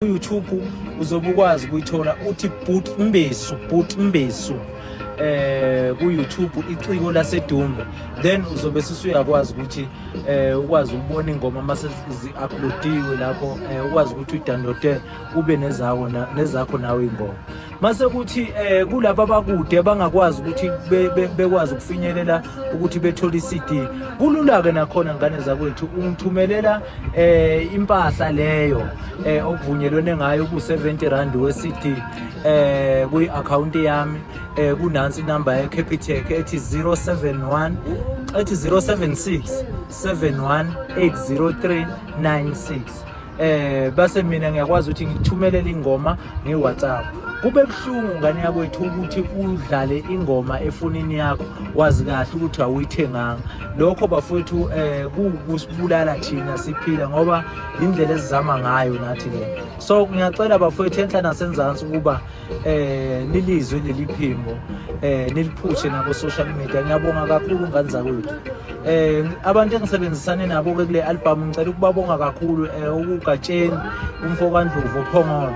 YouTube uzobe ukwazi ukuyithola uthi uBhutuMbesu ku YouTube iciko lasedumbe, then uzobe usuyakwazi ukuthi ukwazi ukubona ingoma mase zi-uploadiwe lapho, ukwazi ukuthi uyidownloade ube nezakho nawe ingoma. Mase kuthi kulabo abakude bangakwazi ukuthi bekwazi ukufinyelela ukuthi bethole iCD, kulula ke nakhona ngane zakwethu ungithumelela impahla leyo okuvunyelwene ngayo ku70 weCD kwi-account yami, kunansi inamba yeCapitec ethi 076 7180396. Base mina ngiyakwazi ukuthi ngithumelele ingoma ngeWhatsApp. Kube buhlungu ngane yakwethu ukuthi udlale ingoma efonini yakho wazi kahle ukuthi awuyithenganga. Lokho bafowethu kusibulala thina siphila ngoba indlela esizama ngayo nathi le. So ngiyacela bafowethu enhla nasenzansi ukuba nilizwe leli phimbo, niliphushe nabo social media. Ngiyabonga kakhulu ngane zakwethu. Abantu engisebenzisane nabo ke kule album ngicela ukubabonga kakhulu, uGatsheni, umfokandlovu Phongolo,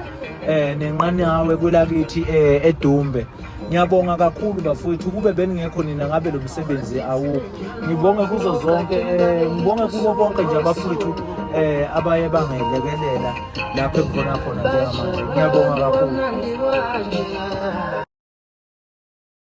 nenqane yawe kwelakithi edumbe. Ngiyabonga kakhulu bafowethu, kube beningekho nina ngabe lo msebenzi awukho. Ngibonge kuzo zonke, ngibonge kubo bonke nje abafowethu abaye bangelekelela lapho khona njengamanje. Ngiyabonga kakhulu.